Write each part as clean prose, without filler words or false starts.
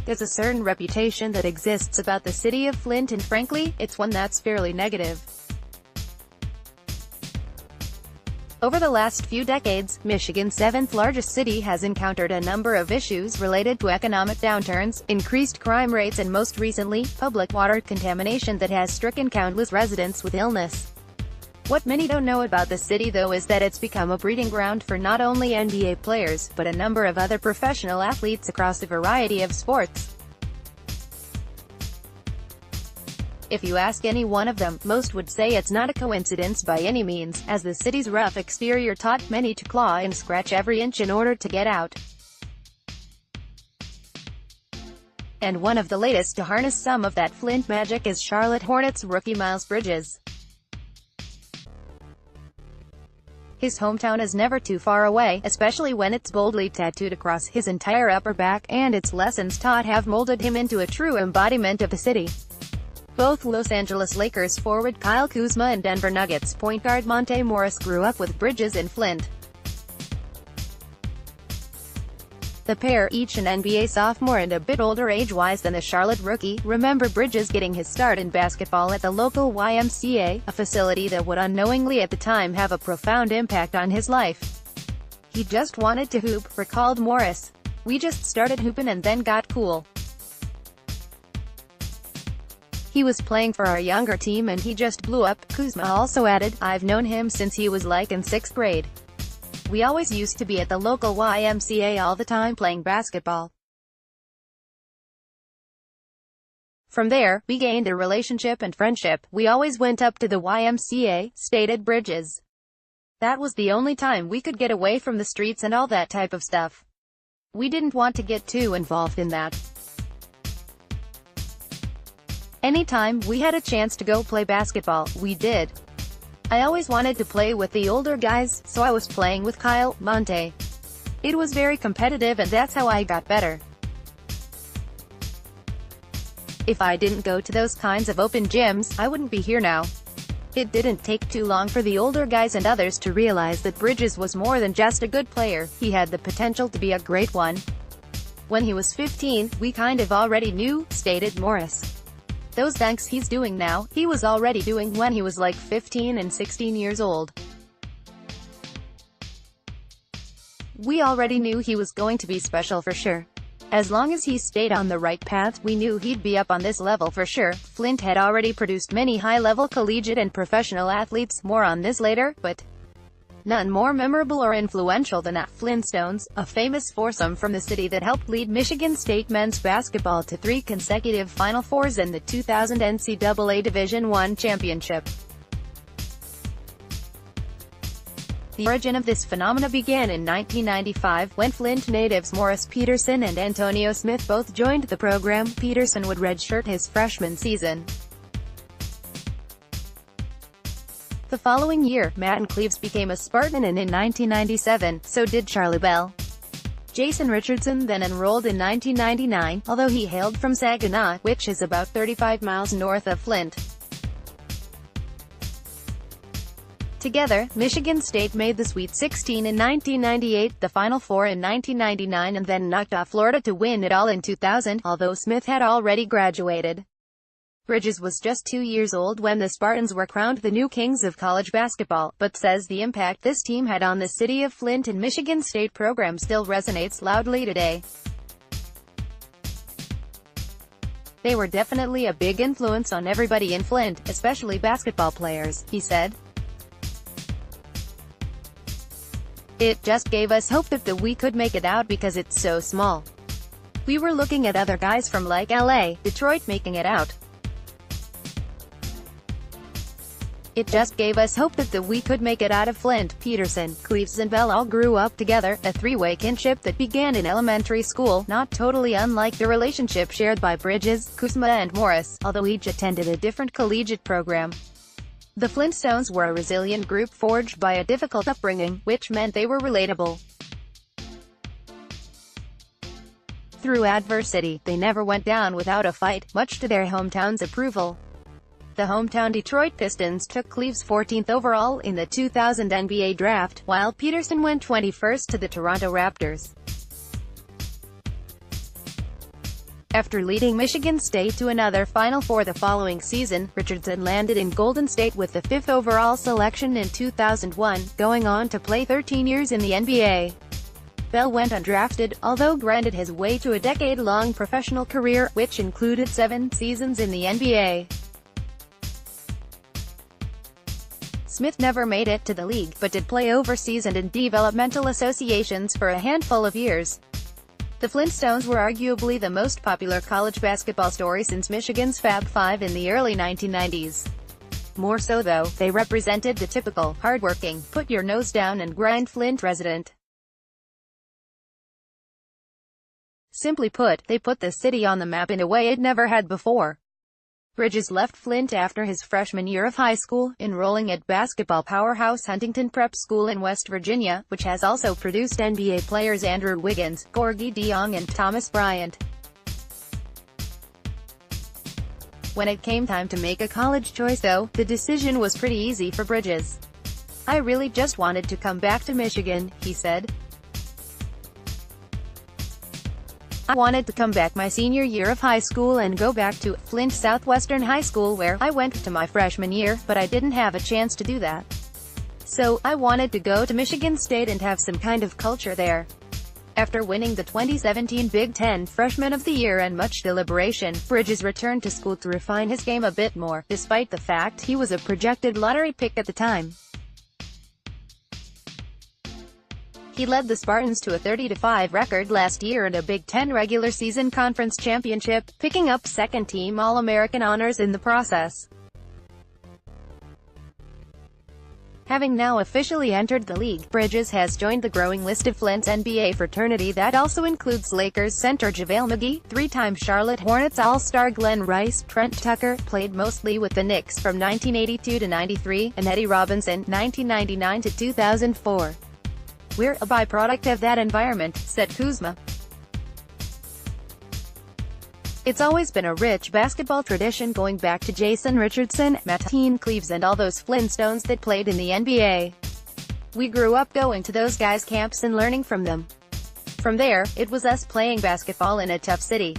There's a certain reputation that exists about the city of Flint, and frankly, it's one that's fairly negative. Over the last few decades, Michigan's seventh-largest city has encountered a number of issues related to economic downturns, increased crime rates and most recently, public water contamination that has stricken countless residents with illness. What many don't know about the city though is that it's become a breeding ground for not only NBA players, but a number of other professional athletes across a variety of sports. If you ask any one of them, most would say it's not a coincidence by any means, as the city's rough exterior taught many to claw and scratch every inch in order to get out. And one of the latest to harness some of that Flint magic is Charlotte Hornets rookie Miles Bridges. His hometown is never too far away, especially when it's boldly tattooed across his entire upper back, and its lessons taught have molded him into a true embodiment of the city. Both Los Angeles Lakers forward Kyle Kuzma and Denver Nuggets point guard Monte Morris grew up with Bridges in Flint. The pair, each an NBA sophomore and a bit older age-wise than the Charlotte rookie, remember Bridges getting his start in basketball at the local YMCA, a facility that would unknowingly at the time have a profound impact on his life. "He just wanted to hoop," recalled Morris. "We just started hooping and then got cool. He was playing for our younger team and he just blew up." Kuzma also added, "I've known him since he was like in 6th grade. We always used to be at the local YMCA all the time playing basketball. From there, we gained a relationship and friendship. We always went up to the YMCA," stated Bridges. "That was the only time we could get away from the streets and all that type of stuff. We didn't want to get too involved in that. Anytime we had a chance to go play basketball, we did. I always wanted to play with the older guys, so I was playing with Kyle, Monte. It was very competitive and that's how I got better. If I didn't go to those kinds of open gyms, I wouldn't be here now." It didn't take too long for the older guys and others to realize that Bridges was more than just a good player, he had the potential to be a great one. "When he was 15, we kind of already knew," stated Morris. "Those dunks he's doing now, he was already doing when he was like 15 and 16 years old. We already knew he was going to be special for sure. As long as he stayed on the right path, we knew he'd be up on this level for sure." Flint had already produced many high-level collegiate and professional athletes, more on this later, but none more memorable or influential than the Flintstones, a famous foursome from the city that helped lead Michigan State men's basketball to 3 consecutive Final Fours and the 2000 NCAA Division I championship. The origin of this phenomena began in 1995, when Flint natives Morris Peterson and Antonio Smith both joined the program. Peterson would redshirt his freshman season. The following year, Matt Cleaves became a Spartan, and in 1997, so did Charlie Bell. Jason Richardson then enrolled in 1999, although he hailed from Saginaw, which is about 35 miles north of Flint. Together, Michigan State made the Sweet 16 in 1998, the Final Four in 1999 and then knocked off Florida to win it all in 2000, although Smith had already graduated. Bridges was just 2 years old when the Spartans were crowned the new kings of college basketball, but says the impact this team had on the city of Flint and Michigan State program still resonates loudly today. "They were definitely a big influence on everybody in Flint, especially basketball players," he said. "It just gave us hope that we could make it out because it's so small. We were looking at other guys from like LA, Detroit making it out. It just gave us hope that we could make it out of Flint." Peterson, Cleaves and Bell all grew up together, a three-way kinship that began in elementary school, not totally unlike the relationship shared by Bridges, Kuzma and Morris, although each attended a different collegiate program. The Flintstones were a resilient group forged by a difficult upbringing, which meant they were relatable. Through adversity, they never went down without a fight, much to their hometown's approval. The hometown Detroit Pistons took Cleaves 14th overall in the 2000 NBA draft, while Peterson went 21st to the Toronto Raptors. After leading Michigan State to another Final Four the following season, Richardson landed in Golden State with the 5th overall selection in 2001, going on to play 13 years in the NBA. Bell went undrafted, although granted his way to a decade-long professional career, which included 7 seasons in the NBA. Smith never made it to the league, but did play overseas and in developmental associations for a handful of years. The Flintstones were arguably the most popular college basketball story since Michigan's Fab Five in the early 1990s. More so though, they represented the typical, hardworking, put-your-nose-down-and-grind Flint resident. Simply put, they put the city on the map in a way it never had before. Bridges left Flint after his freshman year of high school, enrolling at basketball powerhouse Huntington Prep School in West Virginia, which has also produced NBA players Andrew Wiggins, Gorgui Dieng and Thomas Bryant. When it came time to make a college choice though, the decision was pretty easy for Bridges. "I really just wanted to come back to Michigan," he said. "I wanted to come back my senior year of high school and go back to Flint Southwestern High School where I went to my freshman year, but I didn't have a chance to do that. So, I wanted to go to Michigan State and have some kind of culture there." After winning the 2017 Big Ten Freshman of the Year and much deliberation, Bridges returned to school to refine his game a bit more, despite the fact he was a projected lottery pick at the time. He led the Spartans to a 30-5 record last year and a Big Ten regular season conference championship, picking up second-team All-American honors in the process. Having now officially entered the league, Bridges has joined the growing list of Flint's NBA fraternity that also includes Lakers center JaVale McGee, 3-time Charlotte Hornets All-Star Glenn Rice, Trent Tucker, played mostly with the Knicks from 1982 to 93, and Eddie Robinson, 1999 to 2004. "We're a byproduct of that environment," said Kuzma. "It's always been a rich basketball tradition going back to Jason Richardson, Matt Cleaves and all those Flintstones that played in the NBA. We grew up going to those guys' camps and learning from them. From there, it was us playing basketball in a tough city.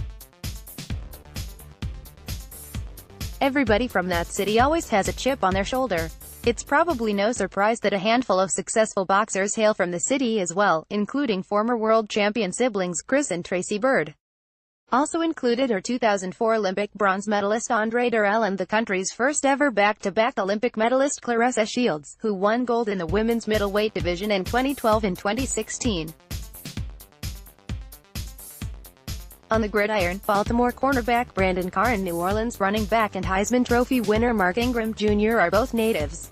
Everybody from that city always has a chip on their shoulder. It's probably no surprise that a handful of successful boxers hail from the city as well, including former world champion siblings Chris and Tracy Bird. Also included are 2004 Olympic bronze medalist Andre Durrell and the country's first ever back-to-back Olympic medalist Claressa Shields, who won gold in the women's middleweight division in 2012 and 2016. On the gridiron, Baltimore cornerback Brandon Carr and New Orleans running back and Heisman Trophy winner Mark Ingram Jr. are both natives.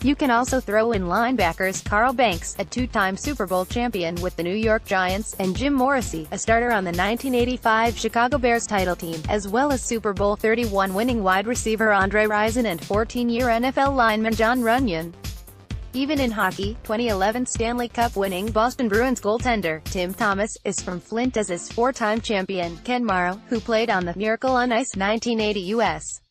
You can also throw in linebackers Carl Banks, a 2-time Super Bowl champion with the New York Giants, and Jim Morrissey, a starter on the 1985 Chicago Bears title team, as well as Super Bowl 31 winning wide receiver Andre Rison and 14-year NFL lineman John Runyon. Even in hockey, 2011 Stanley Cup winning Boston Bruins goaltender Tim Thomas is from Flint, as is 4-time champion Ken Morrow, who played on the Miracle on Ice 1980 U.S.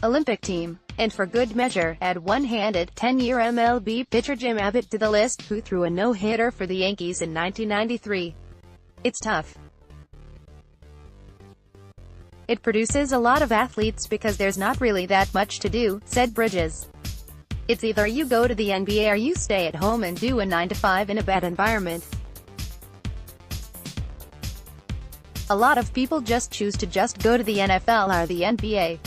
Olympic team. And for good measure, add one-handed, 10-year MLB pitcher Jim Abbott to the list, who threw a no-hitter for the Yankees in 1993. It's tough. It produces a lot of athletes because there's not really that much to do," said Bridges. "It's either you go to the NBA or you stay at home and do a 9-to-5 in a bad environment. A lot of people just choose to just go to the NFL or the NBA.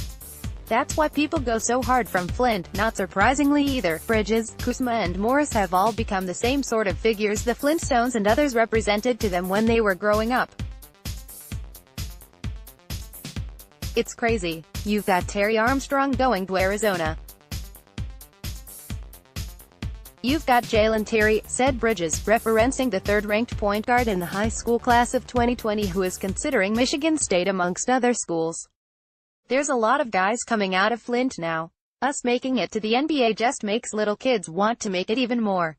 That's why people go so hard from Flint." Not surprisingly either, Bridges, Kuzma and Morris have all become the same sort of figures the Flintstones and others represented to them when they were growing up. "It's crazy. You've got Terry Armstrong going to Arizona. You've got Jalen Terry," said Bridges, referencing the third-ranked point guard in the high school class of 2020 who is considering Michigan State amongst other schools. "There's a lot of guys coming out of Flint now. Us making it to the NBA just makes little kids want to make it even more.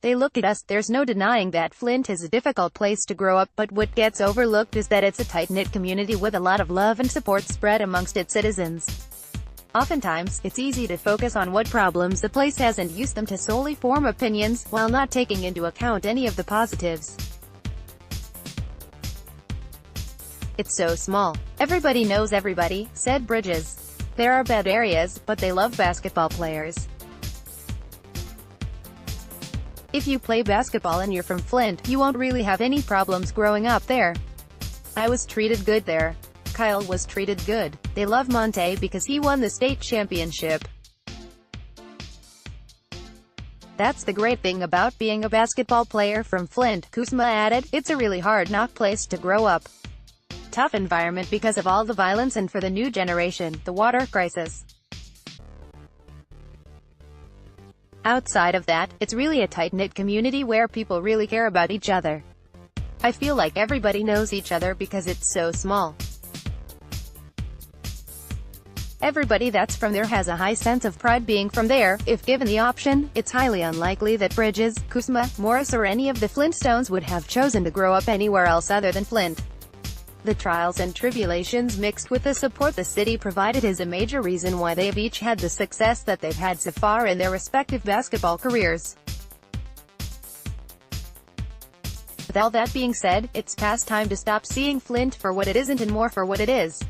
They look at us. There's no denying that Flint is a difficult place to grow up, but what gets overlooked is that it's a tight-knit community with a lot of love and support spread amongst its citizens. Oftentimes, it's easy to focus on what problems the place has and use them to solely form opinions, while not taking into account any of the positives. It's so small. Everybody knows everybody, said Bridges. There are bad areas, but they love basketball players. If you play basketball and you're from Flint, you won't really have any problems growing up there. I was treated good there. Kyle was treated good. They love Monte because he won the state championship. That's the great thing about being a basketball player from Flint, Kuzma added. It's a really hard-knock place to grow up. Tough environment because of all the violence and for the new generation, the water crisis. Outside of that, it's really a tight-knit community where people really care about each other. I feel like everybody knows each other because it's so small. Everybody that's from there has a high sense of pride being from there. If given the option, it's highly unlikely that Bridges, Kuzma, Morris or any of the Flintstones would have chosen to grow up anywhere else other than Flint. The trials and tribulations mixed with the support the city provided is a major reason why they have each had the success that they've had so far in their respective basketball careers. With all that being said, it's past time to stop seeing Flint for what it isn't and more for what it is.